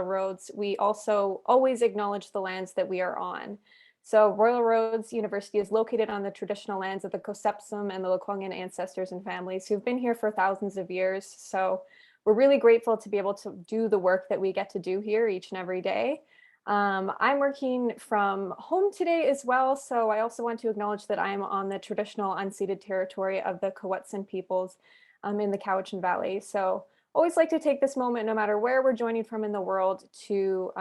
Roads, we also always acknowledge the lands that we are on. So Royal Roads University is located on the traditional lands of the Kosepsum and the Lekwungen ancestors and families who've been here for thousands of years. So we're really grateful to be able to do the work that we get to do here each and every day. I'm working from home today as well, so I also want to acknowledge that I'm on the traditional unceded territory of the Kowetsin peoples in the Cowichan Valley. So always like to take this moment, no matter where we're joining from in the world, to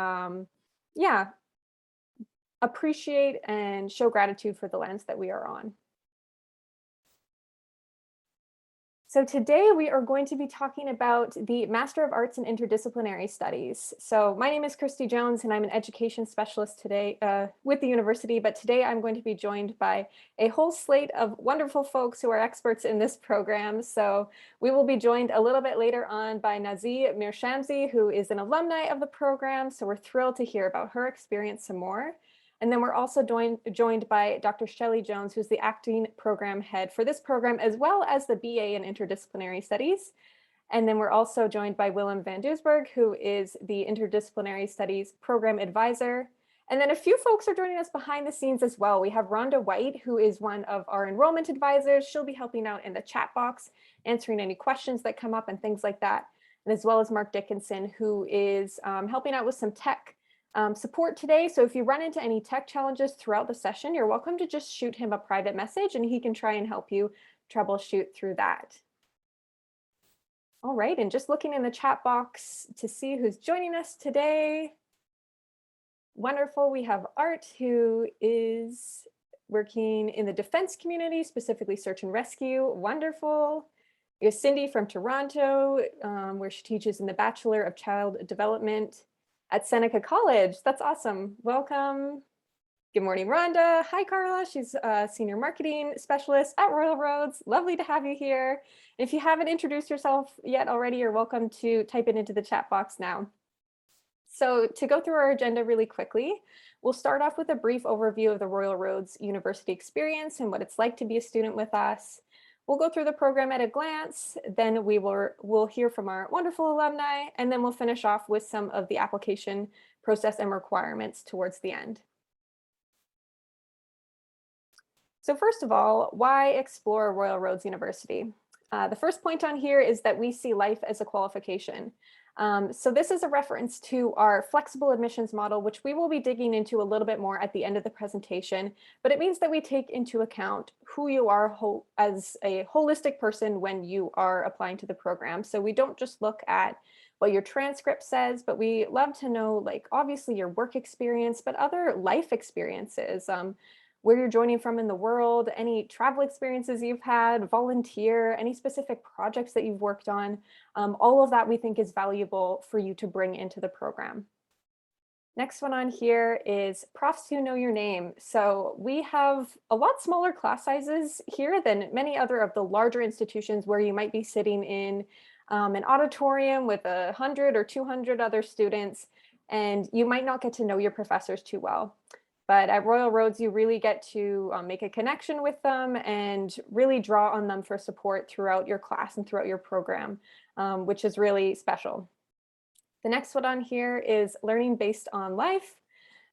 appreciate and show gratitude for the lands that we are on. So today we are going to be talking about the Master of Arts in Interdisciplinary Studies. So my name is Christy Jones and I'm an education specialist today with the university, but today I'm going to be joined by a whole slate of wonderful folks who are experts in this program. So we will be joined a little bit later on by Nazee Mirshamsi, who is an alumni of the program. So we're thrilled to hear about her experience some more. And then we're also joined by Dr. Shelley Jones, who's the acting program head for this program, as well as the BA in Interdisciplinary Studies. And then we're also joined by Willem van Doesburg, who is the Interdisciplinary Studies program advisor. And then a few folks are joining us behind the scenes as well. We have Rhonda White, who is one of our enrollment advisors. She'll be helping out in the chat box, answering any questions that come up and things like that. And as well as Mark Dickinson, who is helping out with some tech support today. So if you run into any tech challenges throughout the session, you're welcome to just shoot him a private message and he can try and help you troubleshoot through that. All right, and just looking in the chat box to see who's joining us today. Wonderful, we have Art, who is working in the defense community, specifically search and rescue. Wonderful. We have Cindy from Toronto, where she teaches in the Bachelor of Child Development at Seneca College. That's awesome. Welcome. Good morning, Rhonda. Hi, Carla. She's a senior marketing specialist at Royal Roads. Lovely to have you here. If you haven't introduced yourself yet already, you're welcome to type it into the chat box now. So to go through our agenda really quickly, we'll start off with a brief overview of the Royal Roads University experience and what it's like to be a student with us. We'll go through the program at a glance, then we'll hear from our wonderful alumni, and then we'll finish off with some of the application process and requirements towards the end. So first of all, why explore Royal Roads University? The first point on here is that we see life as a qualification. So this is a reference to our flexible admissions model, which we will be digging into a little bit more at the end of the presentation, but it means that we take into account who you are as a holistic person when you are applying to the program. So we don't just look at what your transcript says, but we love to know, like, obviously your work experience, but other life experiences, where you're joining from in the world, any travel experiences you've had, volunteer, any specific projects that you've worked on. All of that we think is valuable for you to bring into the program. Next one on here is profs who know your name. So we have a lot smaller class sizes here than many other of the larger institutions where you might be sitting in an auditorium with 100 or 200 other students, and you might not get to know your professors too well. But at Royal Roads, you really get to make a connection with them and really draw on them for support throughout your class and throughout your program, which is really special. The next one on here is learning based on life.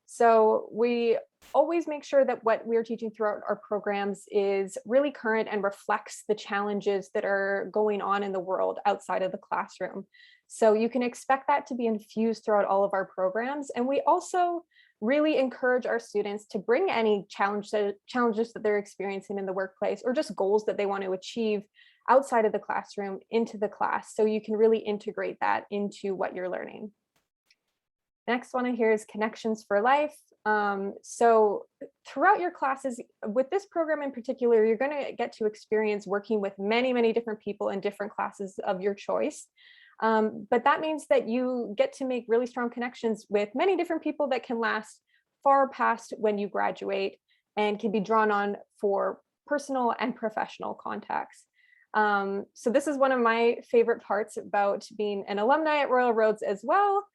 So we always make sure that what we're teaching throughout our programs is really current and reflects the challenges that are going on in the world outside of the classroom. So you can expect that to be infused throughout all of our programs. And we also really encourage our students to bring any challenges that they're experiencing in the workplace or just goals that they want to achieve outside of the classroom into the class. So you can really integrate that into what you're learning. Next one here is connections for life. So throughout your classes, with this program in particular, you're going to get to experience working with many, many different people in different classes of your choice. But that means that you get to make really strong connections with many different people that can last far past when you graduate and can be drawn on for personal and professional contacts. So this is one of my favorite parts about being an alumni at Royal Roads as well.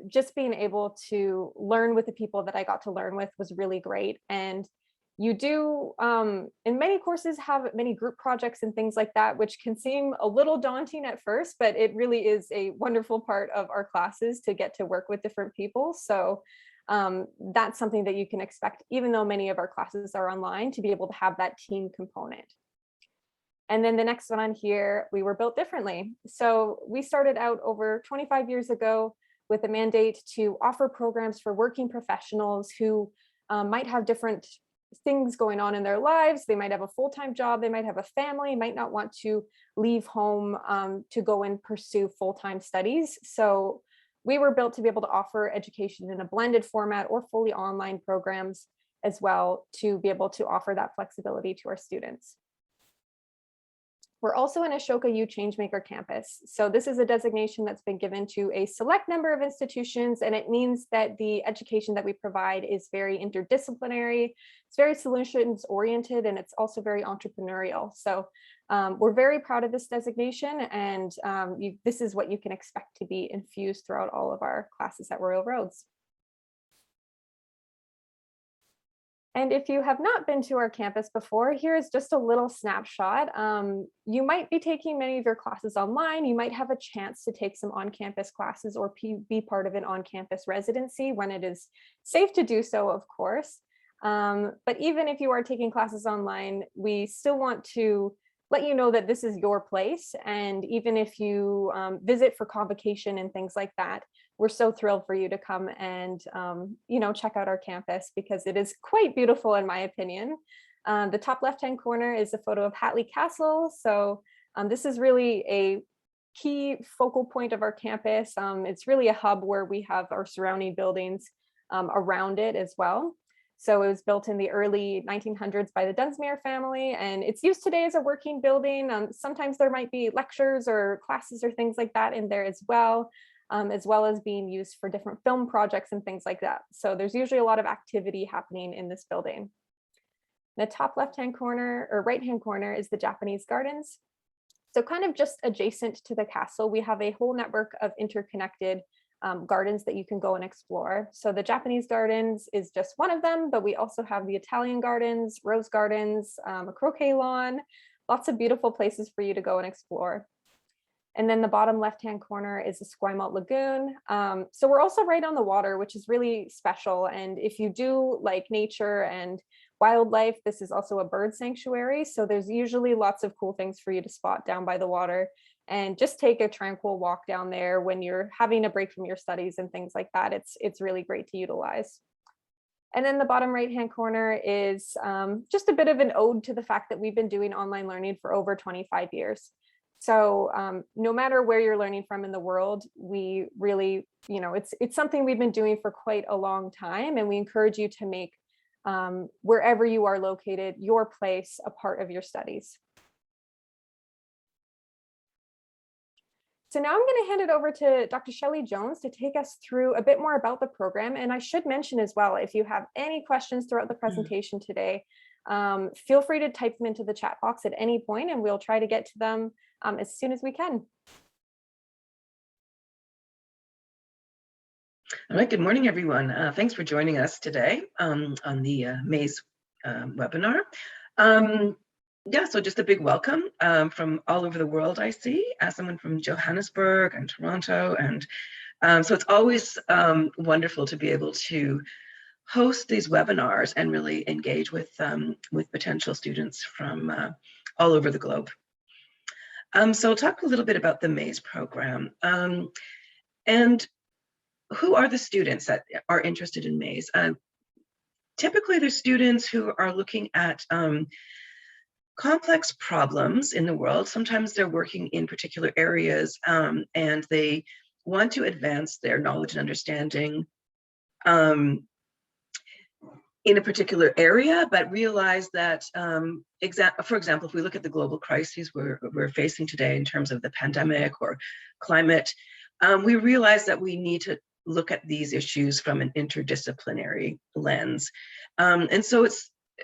Just being able to learn with the people that I got to learn with was really great. And You do, in many courses, have many group projects and things like that, which can seem a little daunting at first, but it really is a wonderful part of our classes to get to work with different people. So that's something that you can expect, even though many of our classes are online, to be able to have that team component. And then the next one on here, we were built differently. So we started out over 25 years ago with a mandate to offer programs for working professionals who might have different things going on in their lives. They might have a full-time job, they might have a family, might not want to leave home to go and pursue full-time studies. So we were built to be able to offer education in a blended format or fully online programs as well, to be able to offer that flexibility to our students. We're also an Ashoka U Changemaker campus. So this is a designation that's been given to a select number of institutions, and it means that the education that we provide is very interdisciplinary, it's very solutions oriented, and it's also very entrepreneurial. So we're very proud of this designation, and this is what you can expect to be infused throughout all of our classes at Royal Roads. And if you have not been to our campus before, here is just a little snapshot. You might be taking many of your classes online. You might have a chance to take some on-campus classes or be part of an on-campus residency when it is safe to do so, of course. But even if you are taking classes online, we still want to let you know that this is your place. And even if you visit for convocation and things like that, we're so thrilled for you to come and check out our campus, because it is quite beautiful in my opinion. The top left-hand corner is a photo of Hatley Castle. So this is really a key focal point of our campus. It's really a hub where we have our surrounding buildings around it as well. So it was built in the early 1900s by the Dunsmuir family, and it's used today as a working building. Sometimes there might be lectures or classes or things like that in there as well as being used for different film projects and things like that. So there's usually a lot of activity happening in this building. The top left-hand corner or right-hand corner is the Japanese gardens. So kind of just adjacent to the castle, we have a whole network of interconnected gardens that you can go and explore. So the Japanese gardens is just one of them, but we also have the Italian gardens, rose gardens, a croquet lawn, lots of beautiful places for you to go and explore. And then the bottom left-hand corner is the Esquimalt Lagoon. So we're also right on the water, which is really special. And if you do like nature and wildlife, this is also a bird sanctuary. So there's usually lots of cool things for you to spot down by the water, and just take a tranquil walk down there when you're having a break from your studies and things like that. It's really great to utilize. And then the bottom right-hand corner is just a bit of an ode to the fact that we've been doing online learning for over 25 years. So no matter where you're learning from in the world, we really, it's something we've been doing for quite a long time, and we encourage you to make wherever you are located, your place, a part of your studies. So now I'm going to hand it over to Dr. Shelley Jones to take us through a bit more about the program. And I should mention as well, if you have any questions throughout the presentation today, feel free to type them into the chat box at any point, and we'll try to get to them as soon as we can. All right, good morning, everyone. Thanks for joining us today on the MAIS webinar. Yeah, so just a big welcome from all over the world, I see, as someone from Johannesburg and Toronto. And so it's always wonderful to be able to host these webinars and really engage with potential students from all over the globe. So I'll talk a little bit about the MAIS program. And who are the students that are interested in MAIS? Typically, they're students who are looking at complex problems in the world. Sometimes they're working in particular areas and they want to advance their knowledge and understanding in a particular area, but realize that, for example, if we look at the global crises we're facing today in terms of the pandemic or climate, we realize that we need to look at these issues from an interdisciplinary lens. And so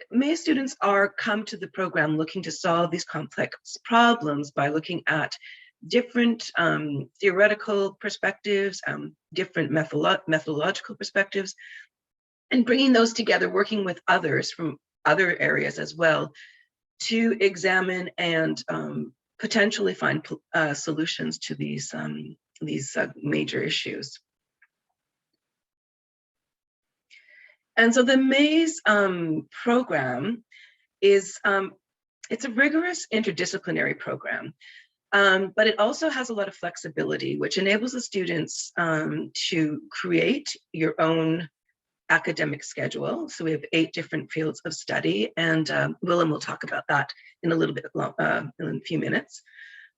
MAIS students come to the program looking to solve these complex problems by looking at different theoretical perspectives, different methodological perspectives, and bringing those together, working with others from other areas as well to examine and potentially find solutions to these major issues. And so the MAIS program is, it's a rigorous interdisciplinary program, but it also has a lot of flexibility, which enables the students to create your own academic schedule. So we have 8 different fields of study, and Willem will talk about that in a little bit, in a few minutes.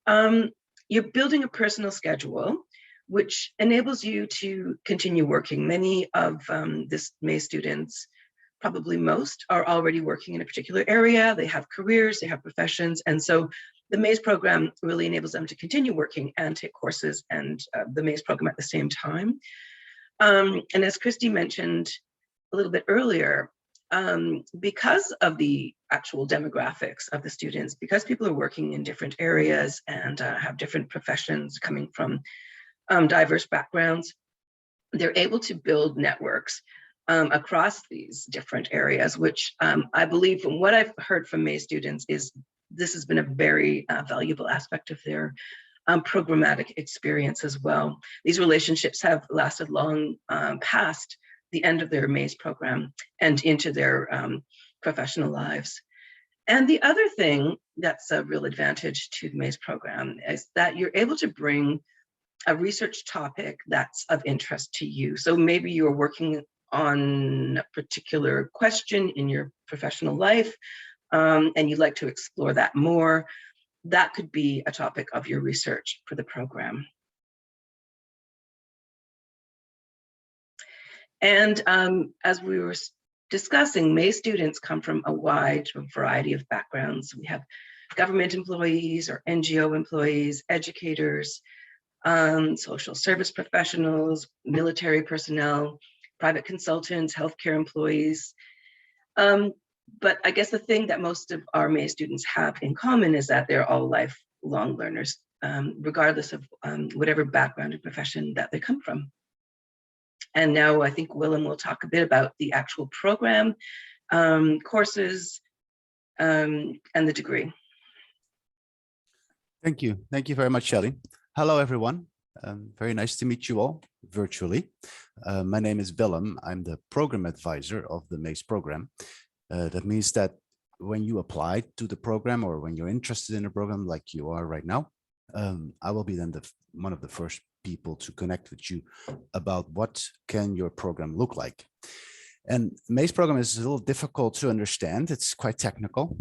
You're building a personal schedule, which enables you to continue working. Many of this MAIS students, probably most, are already working in a particular area. They have careers, they have professions, and so the MAIS program really enables them to continue working and take courses and the MAIS program at the same time. And as Christy mentioned a little bit earlier, because of the actual demographics of the students, because people are working in different areas and have different professions coming from diverse backgrounds, they're able to build networks across these different areas, which I believe from what I've heard from MAIS students is this has been a very valuable aspect of their programmatic experience as well. These relationships have lasted long past the end of their MAIS program and into their professional lives. And the other thing that's a real advantage to the MAIS program is that you're able to bring a research topic that's of interest to you. So maybe you're working on a particular question in your professional life and you'd like to explore that more. That could be a topic of your research for the program. And as we were discussing, MAIS students come from a wide variety of backgrounds. We have government employees or NGO employees, educators, social service professionals, military personnel, private consultants, healthcare employees. But I guess the thing that most of our MAIS students have in common is that they're all lifelong learners, regardless of whatever background or profession that they come from. And now I think Willem will talk a bit about the actual program, courses, and the degree. Thank you. Thank you very much, Shelley. Hello, everyone. Very nice to meet you all virtually. My name is Willem. I'm the program advisor of the MAIS program. That means that when you apply to the program or when you're interested in a program like you are right now, I will be then one of the first people to connect with you about what can your program look like. And MAIS program is a little difficult to understand. It's quite technical.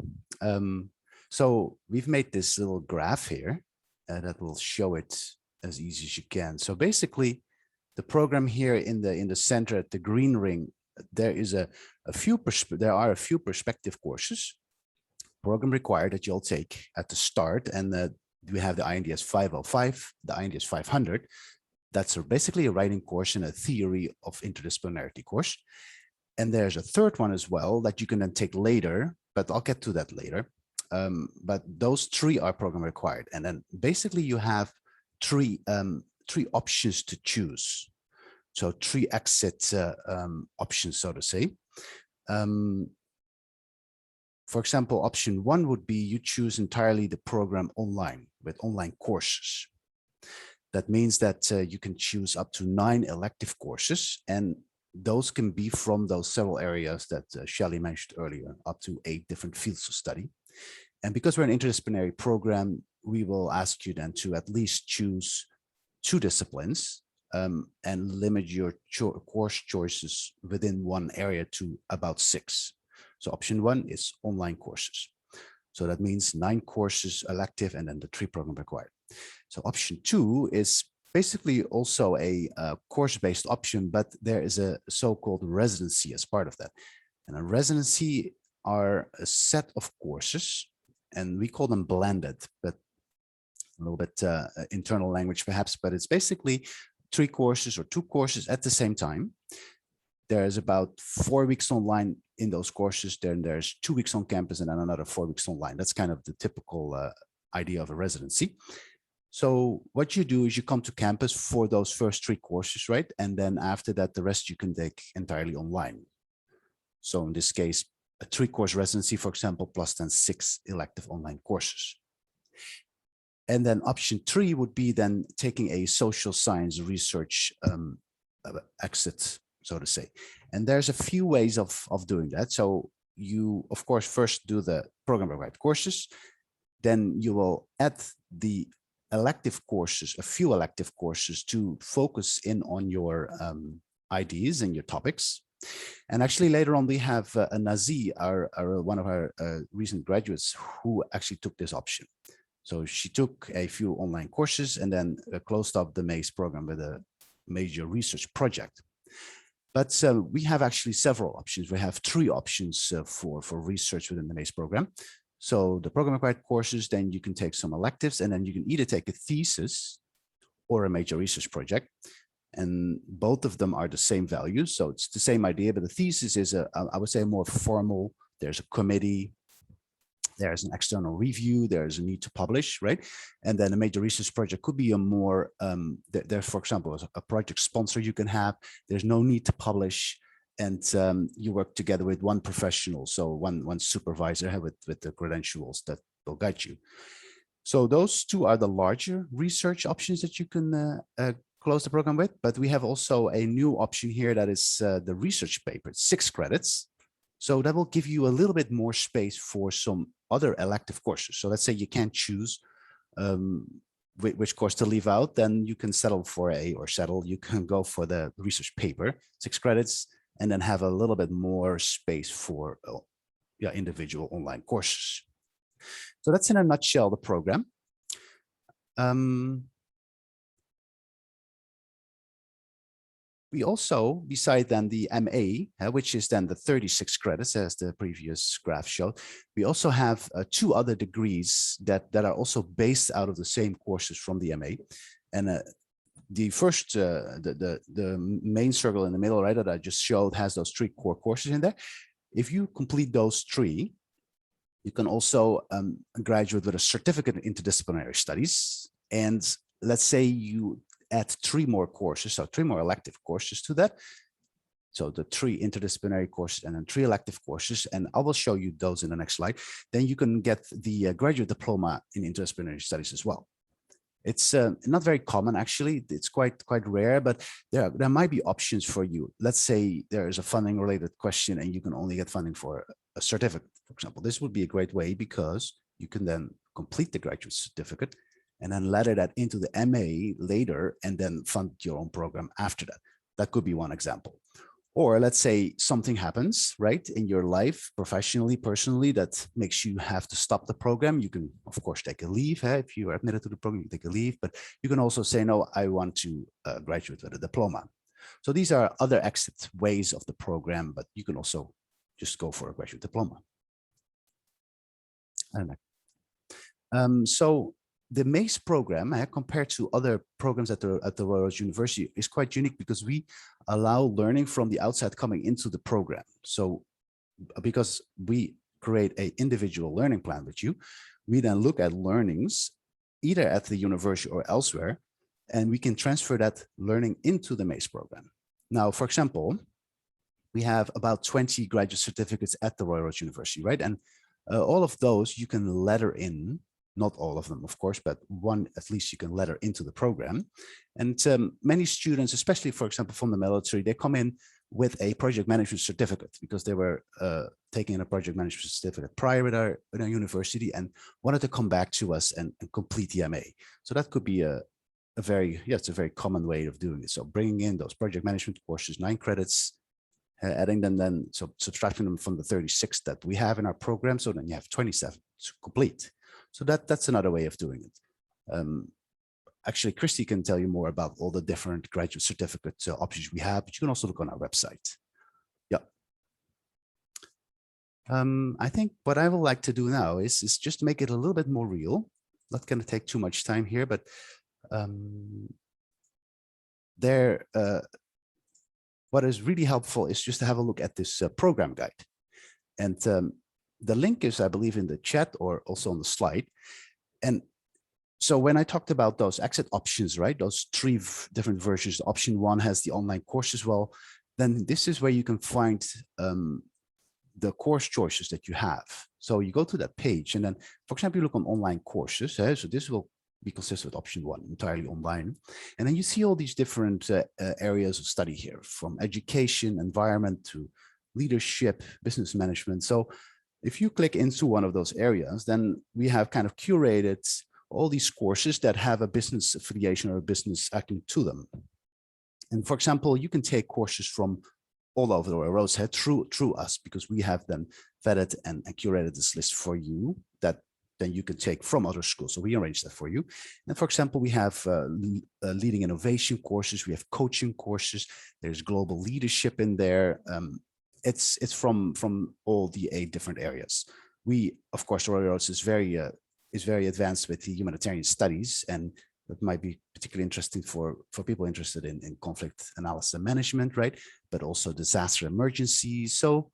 So we've made this little graph here that will show it as easy as you can. So basically, the program here in the center at the green ring, there are a few perspective courses, program required, that you'll take at the start, and we have the INDS 505, the INDS 500. That's basically a writing course and a theory of interdisciplinarity course. And there's a third one as well that you can then take later, but I'll get to that later. But those 3 are program required. And then basically you have three options to choose. So 3 exit options, so to say. For example, option 1 would be you choose entirely the program online with online courses. That means that you can choose up to 9 elective courses, and those can be from those several areas that Shelley mentioned earlier, up to 8 different fields of study. And because we're an interdisciplinary program, we will ask you then to at least choose 2 disciplines and limit your course choices within one area to about 6. So option 1 is online courses. So that means 9 courses elective and then the 3 program required. So option 2 is basically also a course-based option, but there is a so-called residency as part of that. And a residency are a set of courses, and we call them blended, but a little bit internal language perhaps, but it's basically 3 courses or 2 courses at the same time. There's about 4 weeks online in those courses. Then there's 2 weeks on campus and then another 4 weeks online. That's kind of the typical idea of a residency. So what you do is you come to campus for those first 3 courses, right? And then after that, the rest you can take entirely online. So in this case, a 3-course residency, for example, plus then 6 elective online courses. And then option 3 would be then taking a social science research exit, so to say. And there's a few ways of doing that. So you, of course, first do the program-required courses, then you will add the elective courses, a few elective courses to focus in on your ideas and your topics. And actually later on we have Nazee, one of our recent graduates, who actually took this option. So she took a few online courses and then closed up the MAIS program with a major research project. But we have actually several options. We have 3 options for research within the MAIS program. So the program required courses, then you can take some electives, and then you can either take a thesis or a major research project. And both of them are the same values. So it's the same idea, but the thesis is, I would say, more formal. There's a committee, there's an external review, there's a need to publish, right? And then a major research project could be a more, there's, for example, a project sponsor you can have. There's no need to publish. And you work together with one professional, so one supervisor with the credentials that will guide you. So those 2 are the larger research options that you can close the program with. But we have also a new option here that is the research paper, 6 credits. So that will give you a little bit more space for some other elective courses. So let's say you can't choose which course to leave out, then you can you can go for the research paper, 6 credits, and then have a little bit more space for individual online courses. So that's in a nutshell the program. We also, beside then the MA, which is then the 36 credits, as the previous graph showed, we also have 2 other degrees that are also based out of the same courses from the MA. And the first, the main circle in the middle, right, that I just showed, has those 3 core courses in there. If you complete those 3, you can also graduate with a certificate in interdisciplinary studies. And let's say you add 3 more courses, so 3 more elective courses to that. So the 3 interdisciplinary courses and then 3 elective courses, and I will show you those in the next slide. Then you can get the graduate diploma in interdisciplinary studies as well. It's not very common, actually. It's quite rare, but there might be options for you. Let's say there is a funding related question and you can only get funding for a certificate, for example. This would be a great way because you can then complete the graduate certificate and then ladder that into the MA later and then fund your own program after that. That could be one example. Or let's say something happens, right, in your life, professionally, personally, that makes you have to stop the program. You can, of course, take a leave. If you are admitted to the program, you take a leave, but you can also say, no, I want to graduate with a diploma. So these are other exit ways of the program, but you can also just go for a graduate diploma. So the MAIS program, compared to other programs at the Royal University, is quite unique because we allow learning from the outside coming into the program. So because we create an individual learning plan with you, we then look at learnings either at the university or elsewhere, and we can transfer that learning into the MAIS program. Now, for example, we have about 20 graduate certificates at the Royal University, right? And all of those you can ladder in. Not all of them, of course, but one at least you can ladder into the program. And many students, especially, for example, from the military, they come in with a project management certificate because they were taking a project management certificate prior at our university and wanted to come back to us and complete the MA. So that could be it's a very common way of doing it. So bringing in those project management courses, 9 credits, adding them then, so subtracting them from the 36 that we have in our program. So then you have 27 to complete. So that's another way of doing it. Actually, Christy can tell you more about all the different graduate certificate options we have, but you can also look on our website. Yeah. I think what I would like to do now is just make it a little bit more real. Not going to take too much time here, but what is really helpful is just to have a look at this program guide. And the link is, I believe, in the chat or also on the slide. And so when I talked about those exit options, right, those 3 different versions, option 1 has the online course as well, then this is where you can find the course choices that you have. So you go to that page, and then, for example, you look on online courses. So this will be consistent with option 1, entirely online. And then you see all these different areas of study here, from education, environment, to leadership, business management. So if you click into one of those areas, then we have kind of curated all these courses that have a business affiliation or a business acting to them. And for example, you can take courses from all over the roads through us, because we have then vetted and curated this list for you that then you can take from other schools. So we arrange that for you. And for example, we have leading innovation courses, we have coaching courses, there's global leadership in there. It's from all the 8 different areas. We, of course, Royal Roads is very advanced with the humanitarian studies, and that might be particularly interesting for people interested in conflict analysis and management, right? But also disaster emergencies. So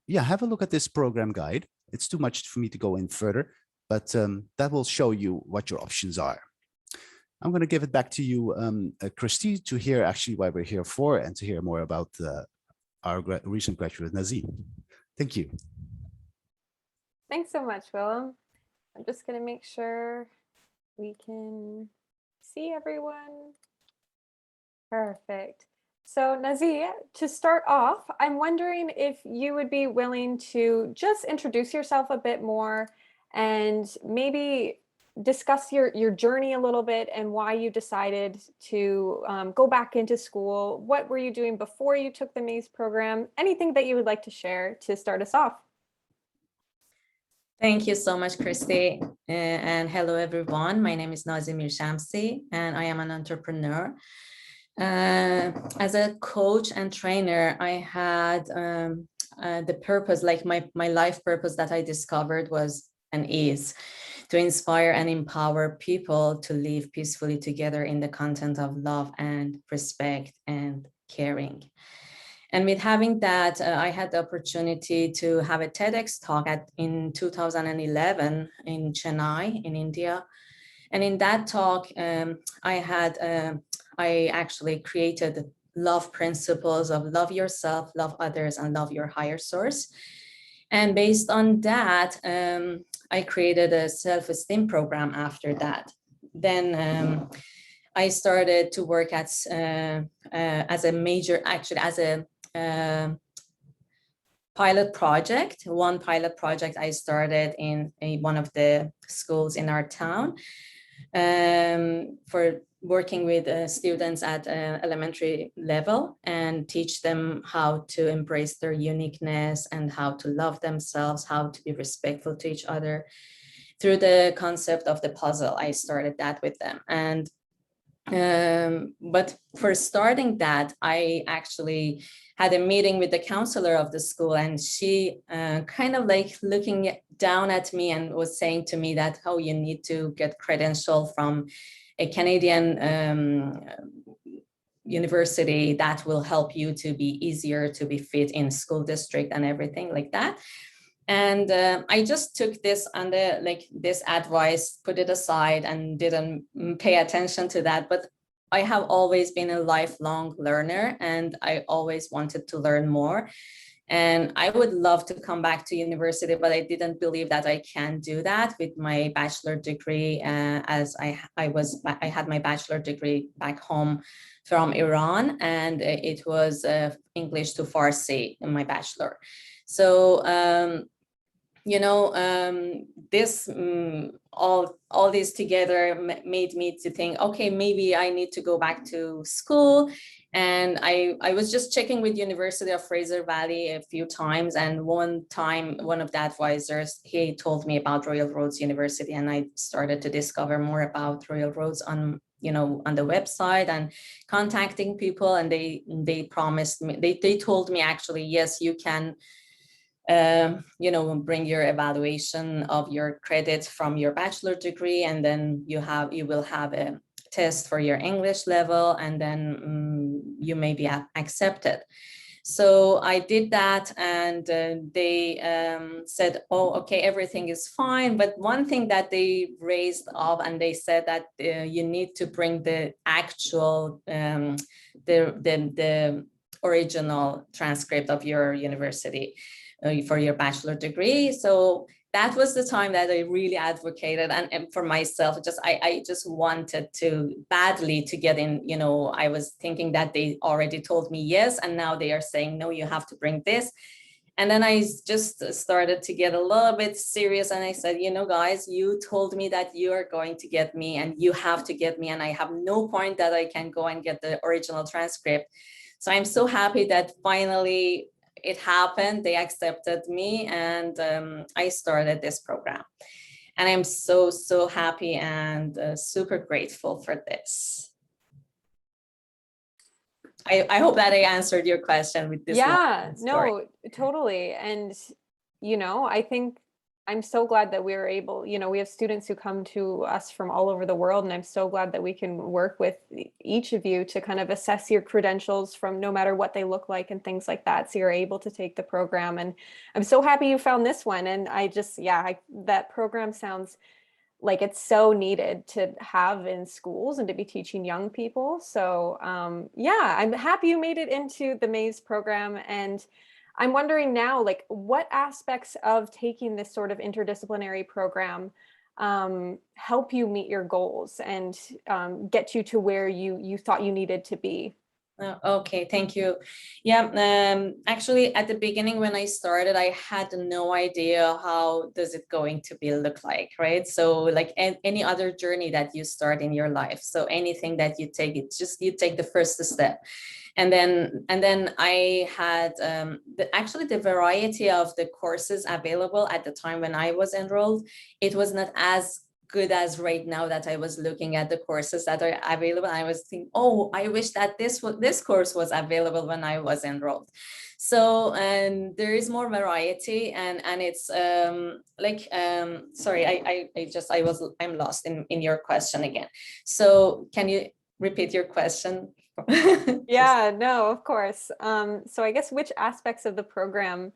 yeah, have a look at this program guide. It's too much for me to go in further, but that will show you what your options are. I'm going to give it back to you, Christy, to hear actually why we're here for, and to hear more about our recent graduate, Nazee. Thank you. Thanks so much, Willem. I'm just going to make sure we can see everyone. Perfect. So Nazee, to start off, I'm wondering if you would be willing to just introduce yourself a bit more and maybe discuss your journey a little bit and why you decided to go back into school. What were you doing before you took the MAIS program? Anything that you would like to share to start us off? Thank you so much, Christy. And hello, everyone. My name is Nazee Mirshamsi, and I am an entrepreneur. As a coach and trainer, I had the purpose, like my life purpose that I discovered was and is to inspire and empower people to live peacefully together in the content of love and respect and caring. And with having that, I had the opportunity to have a TEDx talk in 2011 in Chennai, in India. And in that talk, I actually created love principles of love yourself, love others, and love your higher source. And based on that, I created a self-esteem program after that. Then I started to work as a major, actually as a pilot project. One pilot project I started in one of the schools in our town for working with students at elementary level and teach them how to embrace their uniqueness and how to love themselves, how to be respectful to each other. Through the concept of the puzzle, I started that with them. And but for starting that, I actually had a meeting with the counselor of the school, and she kind of like looking down at me and was saying to me that, oh, you need to get credential from a Canadian university that will help you to be easier to be fit in school district and everything like that. And I just took this under this advice, put it aside and didn't pay attention to that. But I have always been a lifelong learner and I always wanted to learn more. And I would love to come back to university, but I didn't believe that I can do that with my bachelor degree, as I had my bachelor degree back home from Iran, and it was English to Farsi in my bachelor. So this all these together made me to think, okay, maybe I need to go back to school. And I was just checking with University of Fraser Valley a few times, and one time one of the advisors, he told me about Royal Roads University, and I started to discover more about Royal Roads on the website and contacting people, and they promised me, they told me actually, yes, you can bring your evaluation of your credits from your bachelor degree, and then you will have a test for your English level, and then you may be accepted. So I did that, and they said, oh, okay, everything is fine. But one thing that they raised up, and they said that you need to bring the actual the original transcript of your university for your bachelor degree. So that was the time that I really advocated, and for myself, I just wanted to badly to get in. I was thinking that they already told me yes, and now they are saying, no, you have to bring this. And then I just started to get a little bit serious, and I said, guys, you told me that you are going to get me, and you have to get me, and I have no point that I can go and get the original transcript. So I'm so happy that finally it happened. They accepted me, and I started this program. And I'm so, so happy and super grateful for this. I hope that I answered your question with this. Yeah, no, totally. And, I think I'm so glad that we were able, we have students who come to us from all over the world, and I'm so glad that we can work with each of you to kind of assess your credentials from no matter what they look like and things like that. So you're able to take the program, and I'm so happy you found this one. And that program sounds like it's so needed to have in schools and to be teaching young people. So I'm happy you made it into the MAIS program. And I'm wondering now, like, what aspects of taking this sort of interdisciplinary program help you meet your goals and get you to where you thought you needed to be? Okay, thank you. Yeah, actually, at the beginning when I started, I had no idea how does it going to be look like, right? So like any other journey that you start in your life, so anything that you take, it's just you take the first step. And then I had actually the variety of the courses available at the time when I was enrolled, it was not as good as right now that I was looking at the courses that are available. I was thinking, oh, I wish that this course was available when I was enrolled. So there is more variety, and it's sorry, I'm lost in your question again. So can you repeat your question? Yeah, no, of course. So I guess which aspects of the program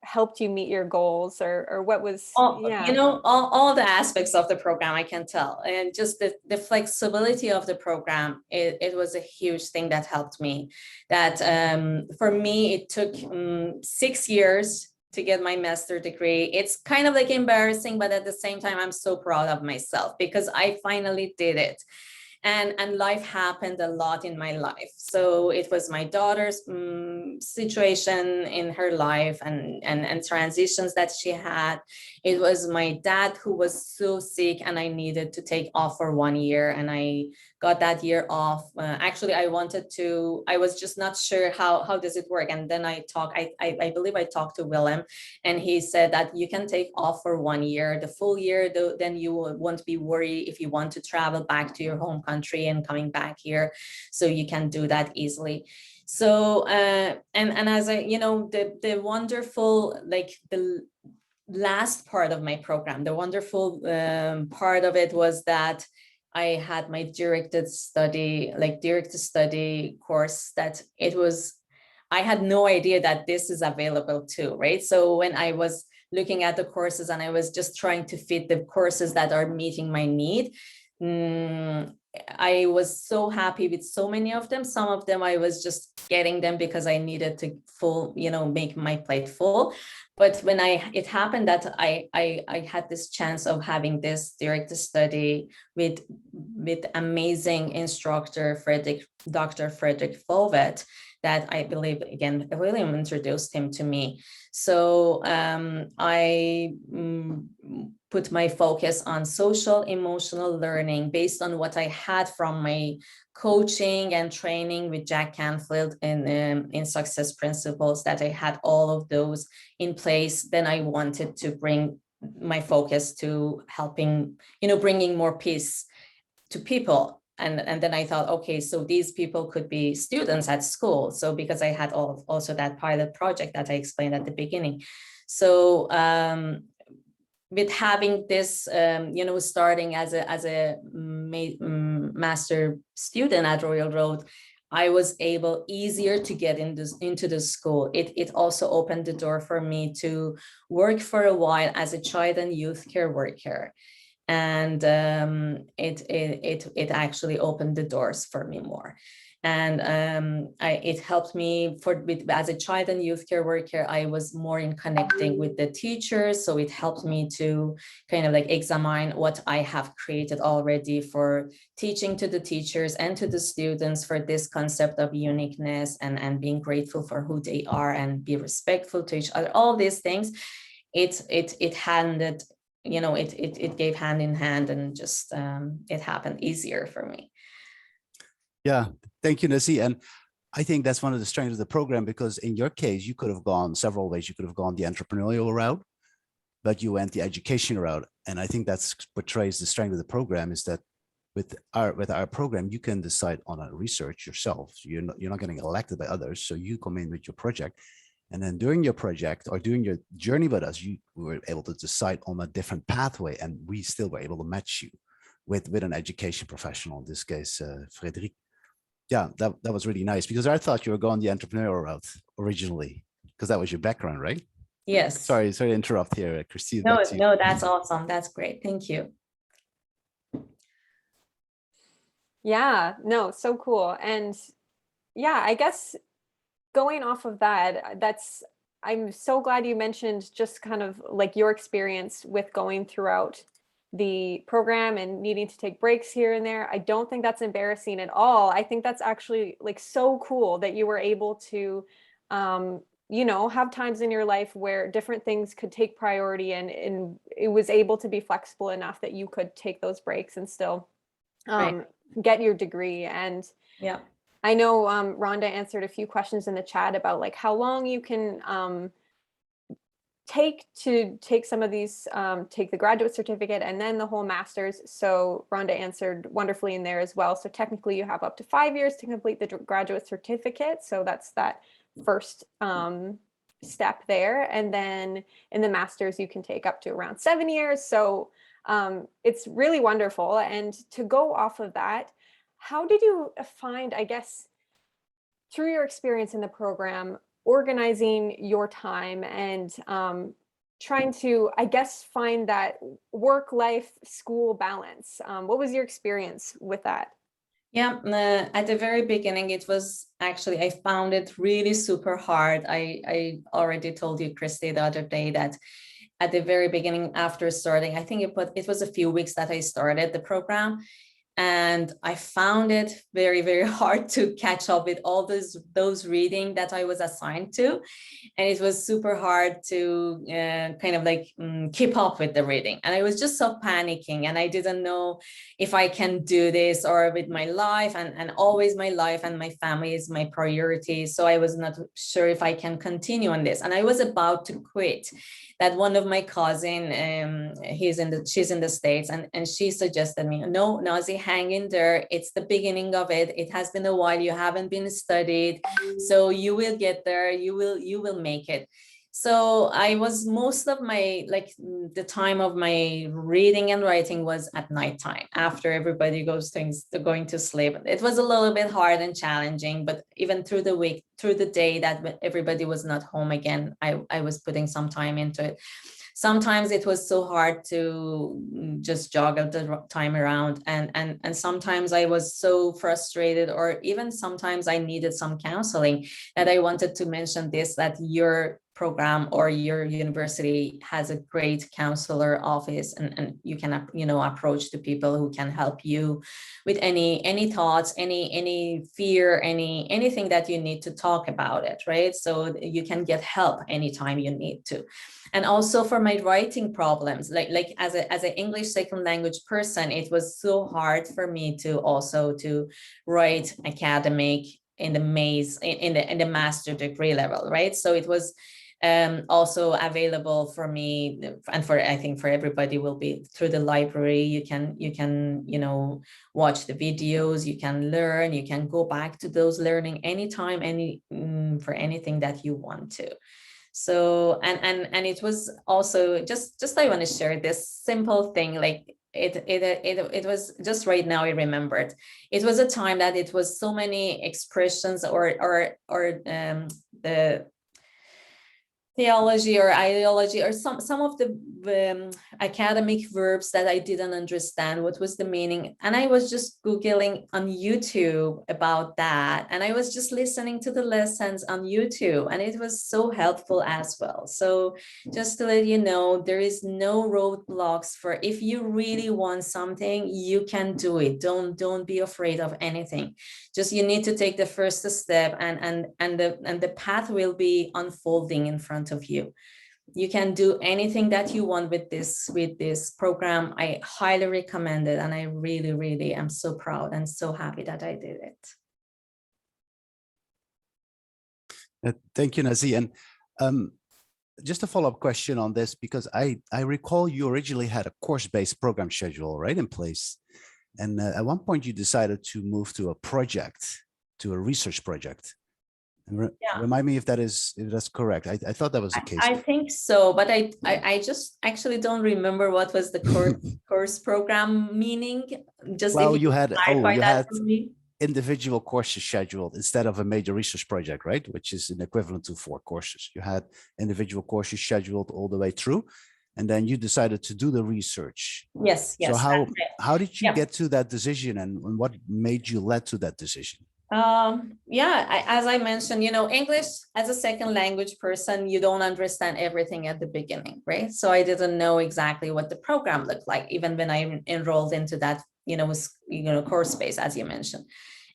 helped you meet your goals, or what was all the aspects of the program, I can tell, and just the flexibility of the program, it was a huge thing that helped me. That for me it took 6 years to get my master's degree. It's kind of like embarrassing, but at the same time I'm so proud of myself because I finally did it. And life happened a lot in my life. So it was my daughter's situation in her life and transitions that she had. It was my dad who was so sick, and I needed to take off for 1 year, and I got that year off. Actually, I was just not sure how does it work. And then I believe I talked to Willem, and he said that you can take off for 1 year, the full year, then you won't be worried if you want to travel back to your home country and coming back here. So you can do that easily. So, and as the wonderful, like the last part of my program, the wonderful part of it was that I had my directed study course that I had no idea that this is available too, right? So when I was looking at the courses and I was just trying to fit the courses that are meeting my need, I was so happy with so many of them. Some of them I was just getting them because I needed to make my plate full. But when it happened that I had this chance of having this direct study with amazing instructor Dr. Frederick Folvet, that I believe, again, William introduced him to me. So I put my focus on social emotional learning based on what I had from my coaching and training with Jack Canfield in Success Principles, that I had all of those in place. Then I wanted to bring my focus to helping, bringing more peace to people. And then I thought, okay, so these people could be students at school. So because I had also that pilot project that I explained at the beginning. So with having this, starting as a master student at Royal Road, I was able easier to get into the school. It also opened the door for me to work for a while as a child and youth care worker. And it actually opened the doors for me more. And it helped me as a child and youth care worker. I was more in connecting with the teachers, so it helped me to kind of like examine what I have created already for teaching to the teachers and to the students, for this concept of uniqueness and being grateful for who they are and be respectful to each other. All these things, it handed, you know, it gave hand in hand, and just it happened easier for me. Yeah, thank you, Nazee. And I think that's one of the strengths of the program, because in your case, you could have gone several ways. You could have gone the entrepreneurial route, but you went the education route. And I think that's portrays the strength of the program, is that with our program, you can decide on a research yourself. You're not getting elected by others. So you come in with your project. And then during your project or during your journey with us, you were able to decide on a different pathway. And we still were able to match you with an education professional, in this case, Frédéric. Yeah, that was really nice, because I thought you were going the entrepreneurial route originally, because that was your background, right? Yes. Sorry to interrupt here, Christine. No, that's awesome. That's great. Thank you. Yeah, no, so cool. And yeah, I guess going off of that, I'm so glad you mentioned just kind of like your experience with going throughout the program and needing to take breaks here and there. I don't think that's embarrassing at all. I think that's actually like so cool that you were able to, you know, have times in your life where different things could take priority, and it was able to be flexible enough that you could take those breaks and still get your degree. And yeah, I know Rhonda answered a few questions in the chat about like how long you can take some of these, take the graduate certificate and then the whole master's. So Rhonda answered wonderfully in there as well. So technically you have up to 5 years to complete the graduate certificate. So that's that first step there. And then in the master's, you can take up to around 7 years. So it's really wonderful. And to go off of that, how did you find, I guess, through your experience in the program, organizing your time and trying to, I guess, find that work-life school balance? What was your experience with that? Yeah, at the very beginning, it was actually, I found it really super hard. I already told you, Christy, the other day that at the very beginning, after starting, I think it was a few weeks that I started the program. And I found it very, very hard to catch up with all those reading that I was assigned to. And it was super hard to kind of like keep up with the reading. And I was just so panicking, and I didn't know if I can do this or with my life, and always my life and my family is my priority. So I was not sure if I can continue on this. And I was about to quit. That one of my cousin, she's in the States, and she suggested me, no, Nazee, hang in there. It's the beginning of it. It has been a while. You haven't been studied, so you will get there. You will make it. So I was, most of my, like the time of my reading and writing was at nighttime after everybody going to sleep. It was a little bit hard and challenging, but even through the week, through the day that everybody was not home again, I was putting some time into it. Sometimes it was so hard to just juggle the time around, and sometimes I was so frustrated, or even sometimes I needed some counseling. That I wanted to mention this, that your program or your university has a great counselor office, and you can, you know, approach the people who can help you with any thoughts, any fear, anything that you need to talk about it, right? So you can get help anytime you need to. And also for my writing problems, like as an English second language person, it was so hard for me to write academic in the MAIS, in the master degree level, right? So it was also available for me, and for, I think for everybody, will be through the library. You can you know, watch the videos, you can learn, you can go back to those learning anytime, for anything that you want to. So and it was also just I want to share this simple thing, like it was just right now I remembered. It was a time that it was so many expressions or the theology or ideology or some of the academic verbs that I didn't understand what was the meaning, and I was just Googling on YouTube about that, and I was just listening to the lessons on YouTube, and it was so helpful as well. So just to let you know, there is no roadblocks for if you really want something, you can do it. Don't be afraid of anything. Just you need to take the first step, and the path will be unfolding in front of you. You can do anything that you want with this program. I highly recommend it, and I really am so proud and so happy that I did it. Thank you, Nazee. And just a follow-up question on this, because I recall you originally had a course-based program schedule, right, in place. And at one point you decided to move to a project, to a research project. And remind me if that's correct. I thought that was the case. I think so, but I just actually don't remember what was the course program meaning. Just well, if you had for me. Individual courses scheduled instead of a major research project, right? Which is an equivalent to 4 courses. You had individual courses scheduled all the way through, and then you decided to do the research. Yes. So how did you get to that decision, and what made you led to that decision? As I mentioned, English as a second language person, you don't understand everything at the beginning, right? So I didn't know exactly what the program looked like, even when I enrolled into that, course space, as you mentioned.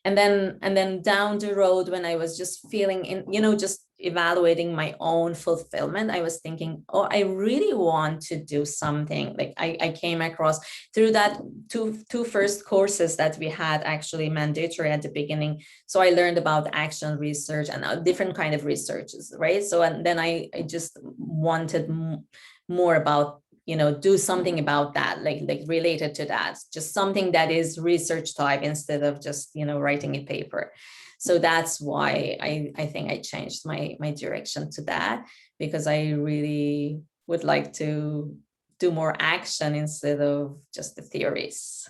And then down the road, when I was just feeling just evaluating my own fulfillment, I was thinking, oh, I really want to do something. Like I came across through that two first courses that we had actually mandatory at the beginning. So I learned about action research and different kind of researches, right? So, and then I just wanted more about do something about that, like related to that, just something that is research type instead of just, writing a paper. So that's why I think I changed my direction to that, because I really would like to do more action instead of just the theories.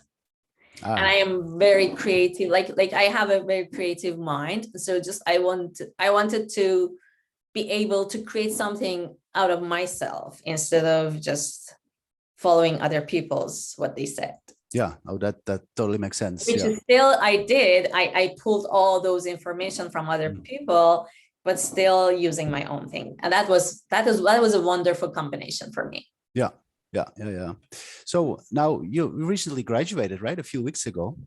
And I am very creative, like I have a very creative mind. So just I wanted to be able to create something out of myself instead of just following other people's what they said. Yeah, oh, that totally makes sense. Which is still I pulled all those information from other people, but still using my own thing. And that was a wonderful combination for me. Yeah. So now you recently graduated, right? A few weeks ago.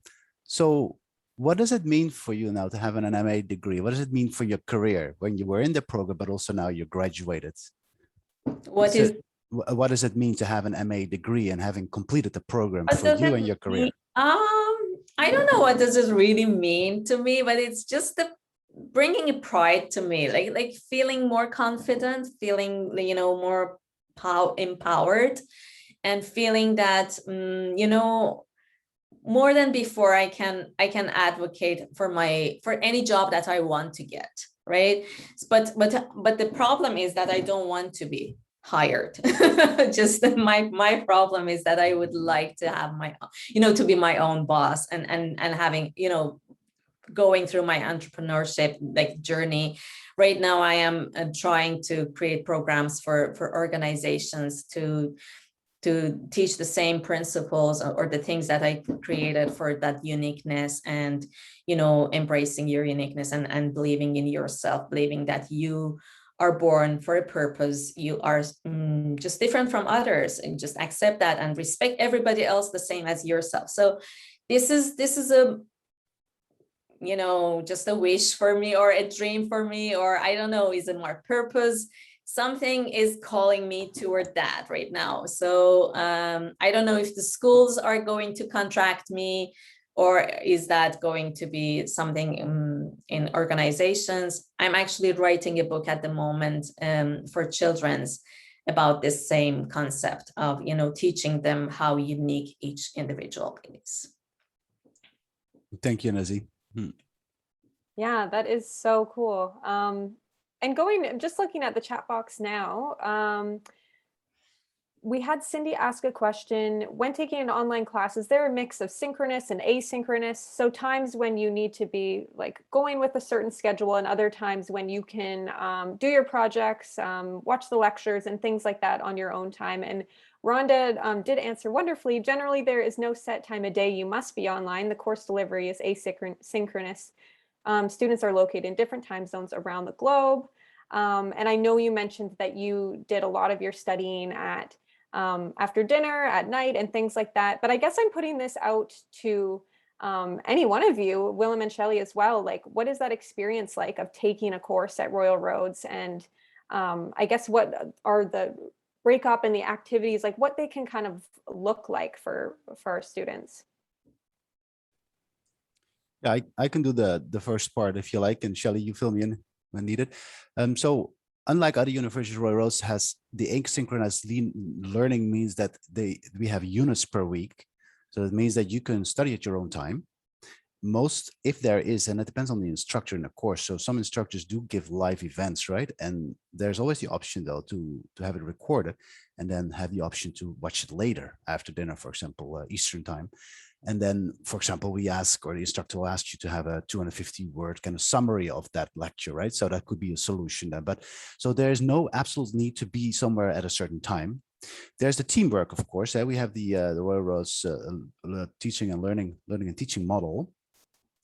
So what does it mean for you now to have an MA degree? What does it mean for your career when you were in the program, but also now you're graduated? What does it mean to have an MA degree and having completed the program for you and your career? I don't know what does it really mean to me, but it's just bringing a pride to me, like feeling more confident, feeling, more empowered, and feeling that, more than before, I can advocate for any job that I want to get, right? But the problem is that I don't want to be hired. Just my problem is that I would like to have my, to be my own boss and having, going through my entrepreneurship journey. Right now, I am trying to create programs for organizations to teach the same principles or the things that I created for that uniqueness, and, embracing your uniqueness and believing in yourself, believing that you are born for a purpose. You are just different from others, and just accept that and respect everybody else the same as yourself. So this is a, just a wish for me, or a dream for me, or I don't know, is it more purpose? Something is calling me toward that right now. So I don't know if the schools are going to contract me, or is that going to be something in organizations? I'm actually writing a book at the moment for children's about this same concept of, teaching them how unique each individual is. Thank you, Nazee. Yeah, that is so cool. And just looking at the chat box now, we had Cindy ask a question. When taking an online class, is there a mix of synchronous and asynchronous? So times when you need to be like going with a certain schedule, and other times when you can do your projects, watch the lectures and things like that on your own time. And Rhonda did answer wonderfully. Generally, there is no set time of day you must be online. The course delivery is asynchronous. Students are located in different time zones around the globe. And I know you mentioned that you did a lot of your studying at after dinner, at night, and things like that. But I guess I'm putting this out to any one of you, Willem and Shelley as well. Like, what is that experience like of taking a course at Royal Roads? And I guess what are the breakup and the activities, like what they can kind of look like for our students? Yeah, I can do the first part if you like, and Shelley, you fill me in when needed. So unlike other universities, Royal Roads has the asynchronous learning means that we have units per week. So it means that you can study at your own time. Most, if there is, and it depends on the instructor in the course. So some instructors do give live events, right? And there's always the option though to have it recorded and then have the option to watch it later after dinner, for example, Eastern time. And then, for example, we ask, or the instructor will ask you to have a 250-word kind of summary of that lecture, right? So that could be a solution then. But so there's no absolute need to be somewhere at a certain time. There's the teamwork, of course. We have the Royal Roads teaching and learning and teaching model.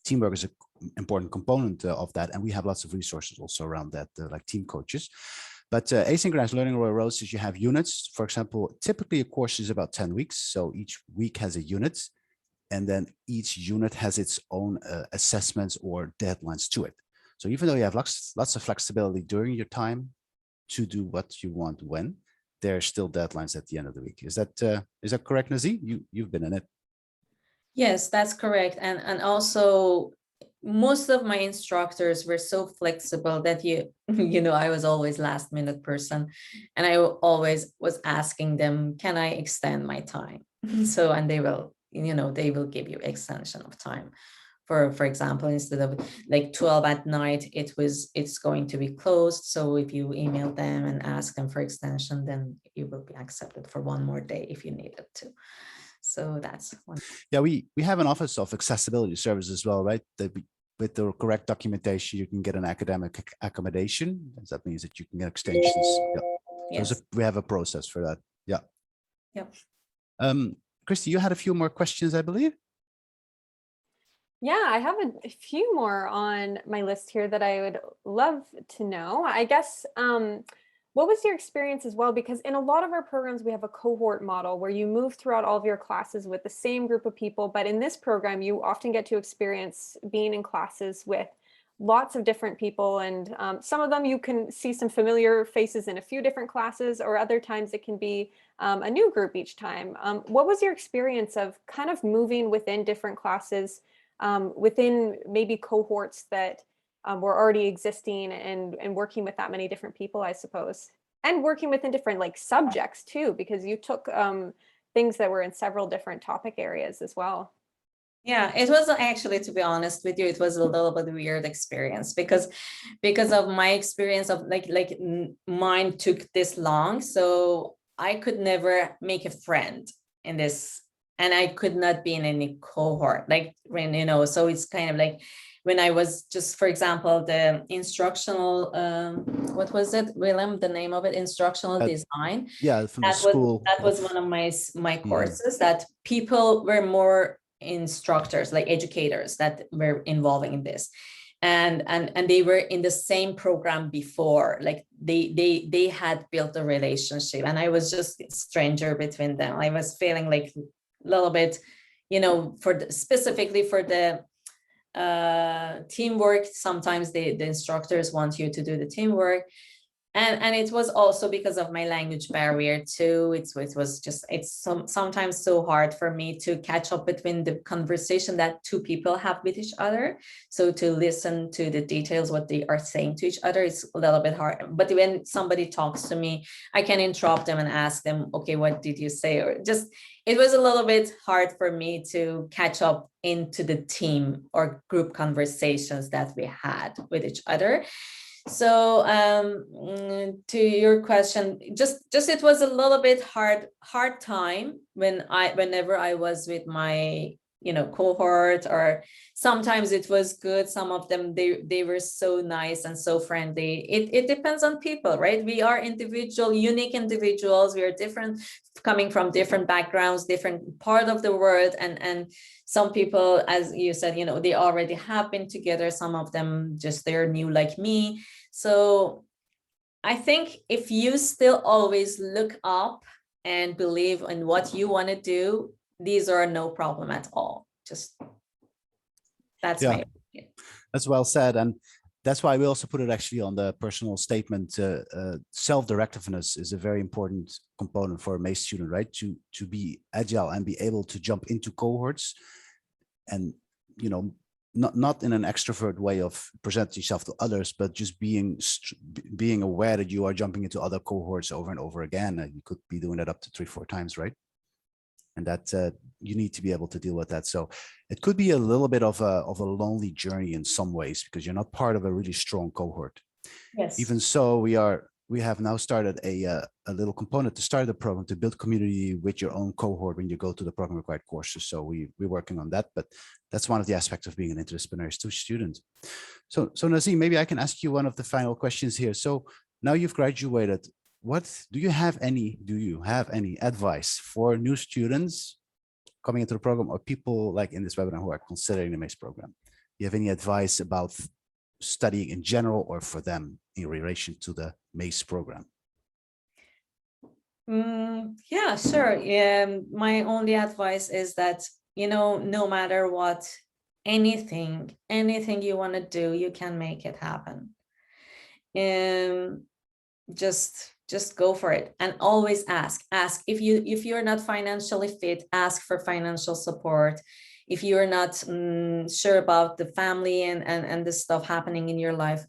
Teamwork is an important component of that, and we have lots of resources also around that, like team coaches. But asynchronous learning Royal Roads is you have units. For example, typically a course is about 10 weeks, so each week has a unit, and then each unit has its own assessments or deadlines to it. So even though you have lots of flexibility during your time to do what you want when, there are still deadlines at the end of the week. Is that correct, Nazee? You've been in it. Yes, that's correct. And also most of my instructors were so flexible that I was always last minute person. And I always was asking them, can I extend my time? So, and they will give you extension of time. For example, instead of like 12 at night, it's going to be closed. So if you email them and ask them for extension, then you will be accepted for one more day if you needed to. So that's one. Yeah, we have an office of accessibility service as well, right? That with the correct documentation, you can get an academic accommodation. That means that you can get extensions. Yeah. Yes. We have a process for that. Yeah. Yep. Christy, you had a few more questions, I believe. Yeah, I have a few more on my list here that I would love to know. I guess, what was your experience as well? Because in a lot of our programs, we have a cohort model where you move throughout all of your classes with the same group of people. But in this program, you often get to experience being in classes with lots of different people. And some of them you can see some familiar faces in a few different classes, or other times it can be a new group each time. What was your experience of kind of moving within different classes, within maybe cohorts that were already existing, and working with that many different people, I suppose, and working within different like subjects too, because you took things that were in several different topic areas as well. Yeah, it was actually, to be honest with you, it was a little bit weird experience because of my experience of like mine took this long, so I could never make a friend in this, and I could not be in any cohort, like when so it's kind of like when I was just, for example, the instructional, what was it, Willem, the name of it, instructional design. Yeah, from the school. That was one of my courses that people were more instructors, like educators that were involving in this. And they were in the same program before, like they had built a relationship, and I was just a stranger between them. I was feeling like a little bit, specifically for the teamwork. Sometimes the instructors want you to do the teamwork, and it was also because of my language barrier too. It's sometimes so hard for me to catch up between the conversation that two people have with each other. So to listen to the details, what they are saying to each other, it's a little bit hard. But when somebody talks to me, I can interrupt them and ask them, okay, what did you say? Or just, it was a little bit hard for me to catch up into the team or group conversations that we had with each other. So to your question, just it was a little bit hard time whenever I was with my cohort, or sometimes it was good. Some of them, they were so nice and so friendly. It depends on people, right? We are unique individuals. We are different, coming from different backgrounds, different part of the world, and some people, as you said, they already have been together. Some of them they're new like me. So I think if you still always look up and believe in what you want to do, these are no problem at all. That's my opinion. That's well said. And that's why we also put it actually on the personal statement. Self-directiveness is a very important component for a MAIS student, right? To be agile and be able to jump into cohorts and, not in an extrovert way of presenting yourself to others, but just being aware that you are jumping into other cohorts over and over again. You could be doing that up to 3-4 times, right? And that you need to be able to deal with that. So it could be a little bit of a lonely journey in some ways, because you're not part of a really strong cohort. Yes. Even so, we have now started a little component to start the program to build community with your own cohort when you go to the program required courses. So we're working on that, but that's one of the aspects of being an interdisciplinary student. So Nazee, maybe I can ask you one of the final questions here. So now you've graduated. Do you have any advice for new students coming into the program, or people like in this webinar who are considering the MAIS program? Do you have any advice about studying in general, or for them in relation to the MAIS program? Yeah, sure. My only advice is that, no matter what, anything you want to do, you can make it happen. Just go for it, and always ask if you're not financially fit, ask for financial support. If you're not sure about the family and the stuff happening in your life,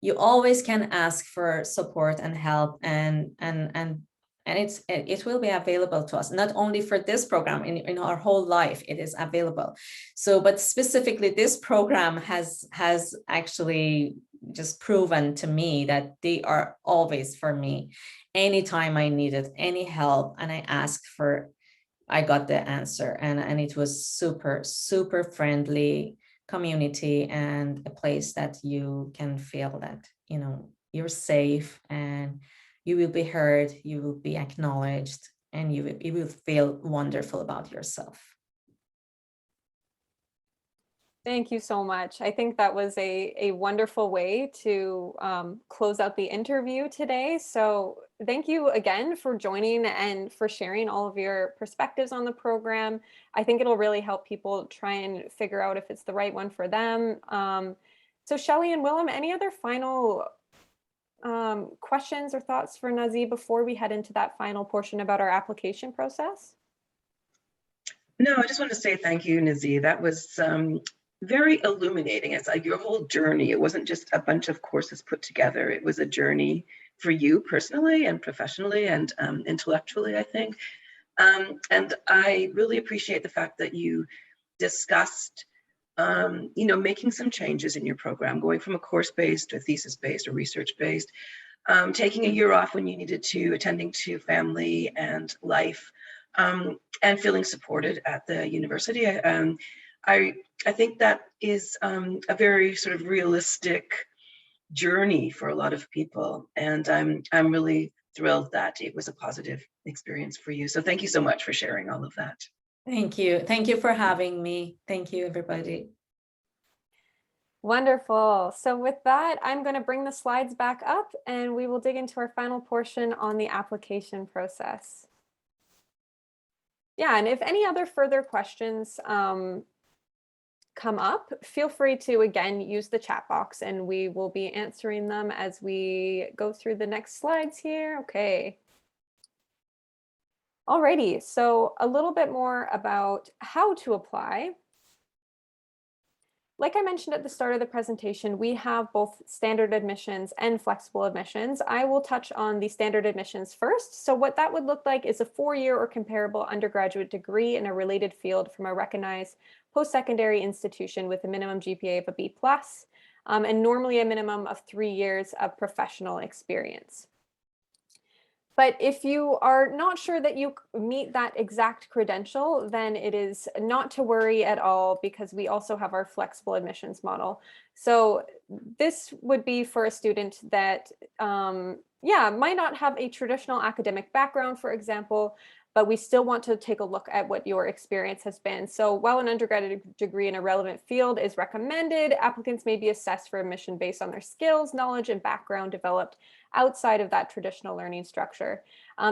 you always can ask for support and help, and it will be available to us, not only for this program, in our whole life it is available. So, but specifically this program has actually just proven to me that they are always for me. Anytime I needed any help and I asked for, I got the answer, and it was super friendly community, and a place that you can feel that you're safe, and you will be heard, you will be acknowledged, and you will feel wonderful about yourself. Thank you so much. I think that was a wonderful way to close out the interview today. So thank you again for joining and for sharing all of your perspectives on the program. I think it'll really help people try and figure out if it's the right one for them. So Shelley and Willem, any other final questions or thoughts for Nazee before we head into that final portion about our application process? No, I just want to say thank you, Nazee. That was very illuminating. It's like your whole journey. It wasn't just a bunch of courses put together. It was a journey for you personally and professionally and intellectually, I think. And I really appreciate the fact that you discussed, making some changes in your program, going from a course-based to a thesis-based or research-based, taking a year off when you needed to, attending to family and life, and feeling supported at the university. I think that is a very sort of realistic journey for a lot of people, and I'm really thrilled that it was a positive experience for you. So thank you so much for sharing all of that. Thank you for having me. Thank you, everybody. Wonderful. So with that, I'm going to bring the slides back up and we will dig into our final portion on the application process. Yeah, and if any other further questions come up, feel free to, again, use the chat box and we will be answering them as we go through the next slides here. Okay. Alrighty, so a little bit more about how to apply. Like I mentioned at the start of the presentation, we have both standard admissions and flexible admissions. I will touch on the standard admissions first. So what that would look like is a 4-year or comparable undergraduate degree in a related field from a recognized post-secondary institution with a minimum GPA of a B+. and normally a minimum of 3 years of professional experience. But if you are not sure that you meet that exact credential, then it is not to worry at all, because we also have our flexible admissions model. So this would be for a student that, might not have a traditional academic background, for example, but we still want to take a look at what your experience has been. So while an undergraduate degree in a relevant field is recommended, applicants may be assessed for admission based on their skills, knowledge, and background developed outside of that traditional learning structure.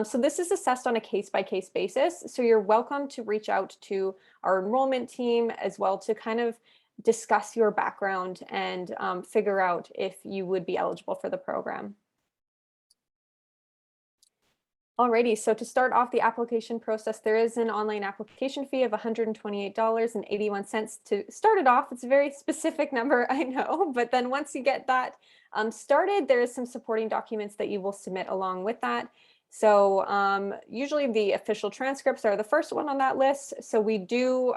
So this is assessed on a case-by-case basis. So you're welcome to reach out to our enrollment team as well to kind of discuss your background and figure out if you would be eligible for the program. Alrighty, so to start off the application process, there is an online application fee of $128.81 to start it off. It's a very specific number, I know, but then once you get that started, there is some supporting documents that you will submit along with that. So usually the official transcripts are the first one on that list. So we do,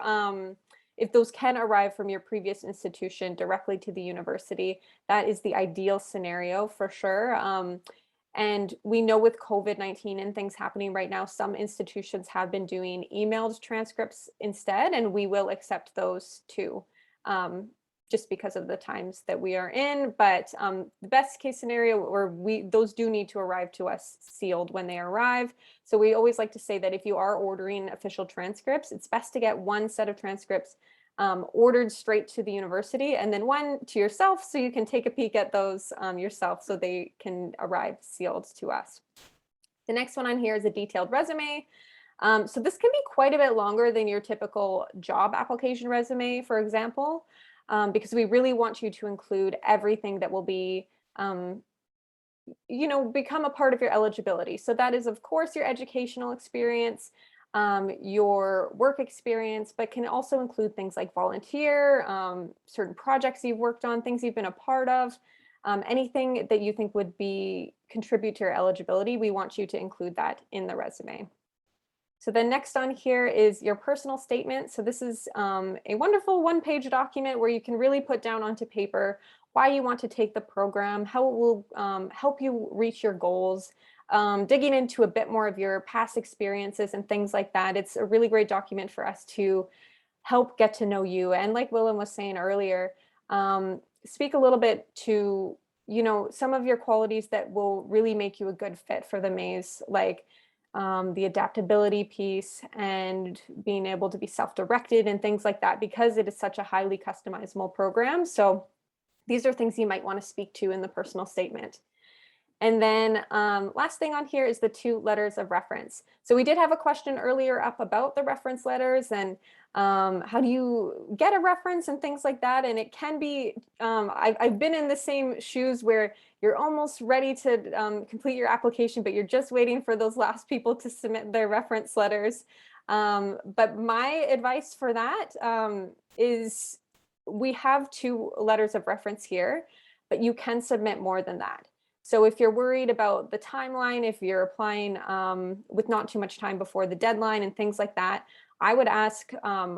if those can arrive from your previous institution directly to the university, that is the ideal scenario for sure. And we know with COVID-19 and things happening right now, some institutions have been doing emailed transcripts instead, and we will accept those too, just because of the times that we are in. But the best case scenario, or those do need to arrive to us sealed when they arrive. So we always like to say that if you are ordering official transcripts, it's best to get one set of transcripts ordered straight to the university, and then one to yourself so you can take a peek at those yourself so they can arrive sealed to us. The next one on here is a detailed resume. So this can be quite a bit longer than your typical job application resume, for example, because we really want you to include everything that will be become a part of your eligibility. So that is, of course, your educational experience, your work experience, but can also include things like volunteer, certain projects you've worked on, things you've been a part of, anything that you think would contribute to your eligibility. We want you to include that in the resume. So then next on here is your personal statement. So this is a wonderful one-page document where you can really put down onto paper why you want to take the program, how it will help you reach your goals, digging into a bit more of your past experiences and things like that. It's a really great document for us to help get to know you. And like Willem was saying earlier, speak a little bit to, some of your qualities that will really make you a good fit for the MAIS, like the adaptability piece and being able to be self-directed and things like that, because it is such a highly customizable program. So these are things you might want to speak to in the personal statement. And then last thing on here is the 2 letters of reference. So we did have a question earlier up about the reference letters and how do you get a reference and things like that. And it can be, I've been in the same shoes where you're almost ready to complete your application, but you're just waiting for those last people to submit their reference letters. But my advice for that is we have 2 letters of reference here, but you can submit more than that. So if you're worried about the timeline, if you're applying with not too much time before the deadline and things like that, I would ask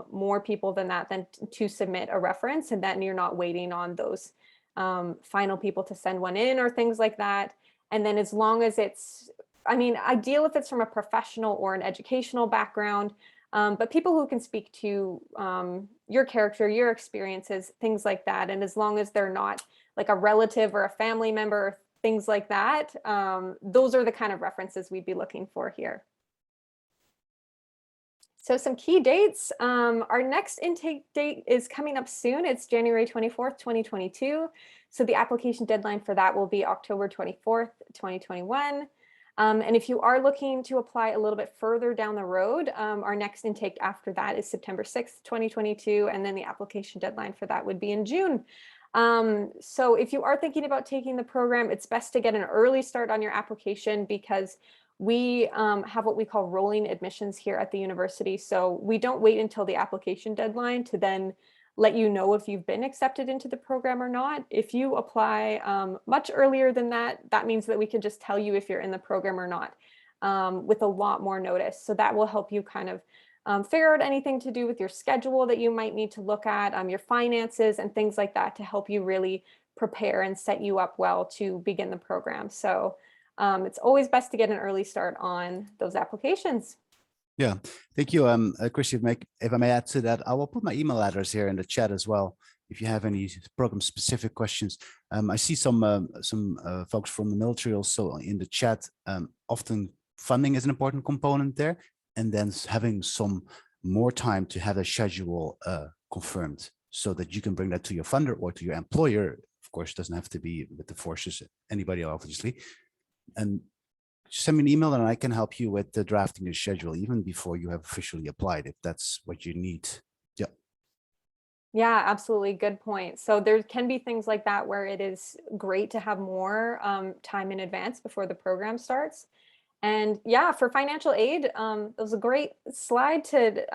more people than that to submit a reference, and then you're not waiting on those final people to send one in or things like that. And then as long as it's, ideal if it's from a professional or an educational background, but people who can speak to your character, your experiences, things like that. And as long as they're not like a relative or a family member, things like that, those are the kind of references we'd be looking for here. So some key dates, our next intake date is coming up soon. It's January 24th, 2022. So the application deadline for that will be October 24th, 2021. And if you are looking to apply a little bit further down the road, our next intake after that is September 6th, 2022. And then the application deadline for that would be in June. So if you are thinking about taking the program, it's best to get an early start on your application, because we have what we call rolling admissions here at the university. So we don't wait until the application deadline to then let you know if you've been accepted into the program or not. If you apply much earlier than that, that means that we can just tell you if you're in the program or not with a lot more notice. So that will help you kind of figure out anything to do with your schedule that you might need to look at, your finances and things like that, to help you really prepare and set you up well to begin the program. So it's always best to get an early start on those applications. Yeah, thank you. Chris, if I may add to that, I will put my email address here in the chat as well. If you have any program specific questions, I see some folks from the military also in the chat. Often funding is an important component there, and then having some more time to have a schedule confirmed so that you can bring that to your funder or to your employer. Of course, it doesn't have to be with the forces, anybody obviously. And send me an email and I can help you with the drafting your schedule even before you have officially applied, if that's what you need. Yeah. Yeah, absolutely. Good point. So there can be things like that where it is great to have more time in advance before the program starts. And yeah, for financial aid, it was a great slide to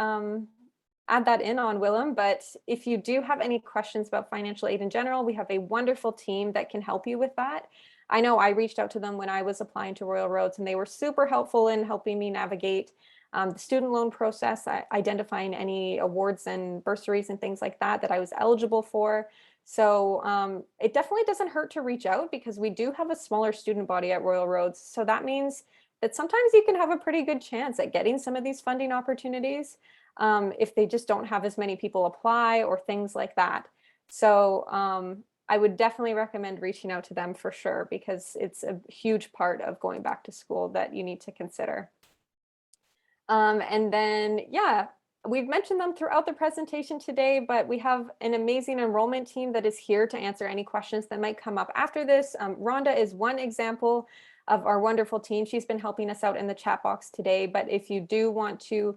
add that in on, Willem. But if you do have any questions about financial aid in general, we have a wonderful team that can help you with that. I know I reached out to them when I was applying to Royal Roads, and they were super helpful in helping me navigate the student loan process, identifying any awards and bursaries and things like that I was eligible for. So it definitely doesn't hurt to reach out, because we do have a smaller student body at Royal Roads. So that means that sometimes you can have a pretty good chance at getting some of these funding opportunities if they just don't have as many people apply or things like that. So I would definitely recommend reaching out to them for sure, because it's a huge part of going back to school that you need to consider. And then, yeah, we've mentioned them throughout the presentation today, but we have an amazing enrollment team that is here to answer any questions that might come up after this. Rhonda is one example of our wonderful team. She's been helping us out in the chat box today, but if you do want to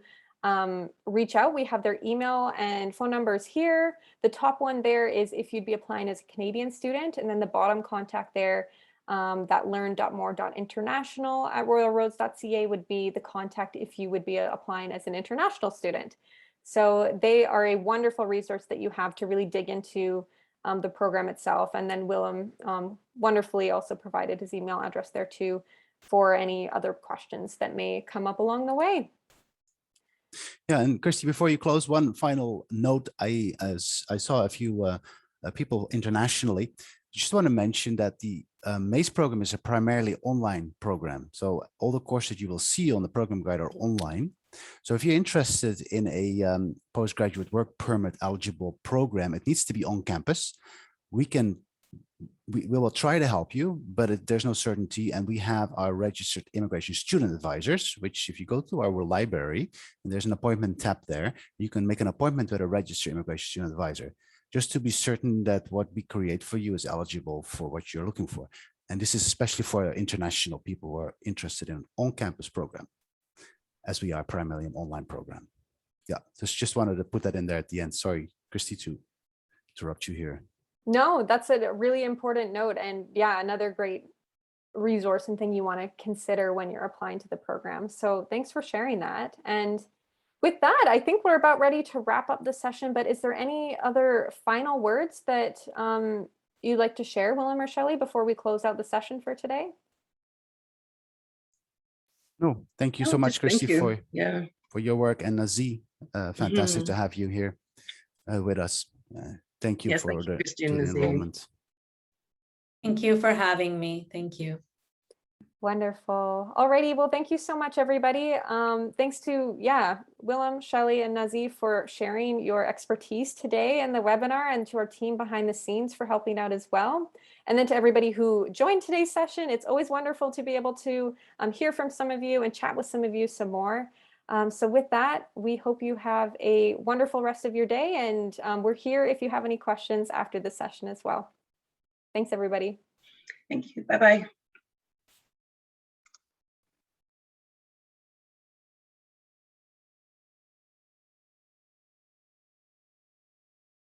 reach out, we have their email and phone numbers here. The top one there is if you'd be applying as a Canadian student, and then the bottom contact there, that learn.more.international@royalroads.ca would be the contact if you would be applying as an international student. So they are a wonderful resource that you have to really dig into the program itself. And then Willem wonderfully also provided his email address there too for any other questions that may come up along the way. Yeah, and Kirsty, before you close, one final note. I saw a few people internationally. Just want to mention that the MAIS program is a primarily online program. So all the courses you will see on the program guide are online. So if you're interested in a postgraduate work permit eligible program, it needs to be on campus. We will try to help you, but there's no certainty. And we have our registered immigration student advisors, which if you go to our library, and there's an appointment tab there, you can make an appointment with a registered immigration student advisor, just to be certain that what we create for you is eligible for what you're looking for. And this is especially for international people who are interested in an on-campus program, as we are primarily an online program. Yeah, just wanted to put that in there at the end. Sorry, Christy, to interrupt you here. No, that's a really important note. And yeah, another great resource and thing you want to consider when you're applying to the program. So thanks for sharing that. And with that, I think we're about ready to wrap up the session, but is there any other final words that you'd like to share, Willem or Shelley, before we close out the session for today? No, thank you so much, Christy, for your work, and Nazee, fantastic to have you here with us. Thank you for the enrollment. Thank you for having me. Thank you. Wonderful. Alrighty, well, thank you so much, everybody. Thanks to, Willem, Shelley, and Nazee for sharing your expertise today in the webinar, and to our team behind the scenes for helping out as well. And then to everybody who joined today's session, it's always wonderful to be able to hear from some of you and chat with some of you some more. So with that, we hope you have a wonderful rest of your day, and we're here if you have any questions after the session as well. Thanks, everybody. Thank you. Bye-bye.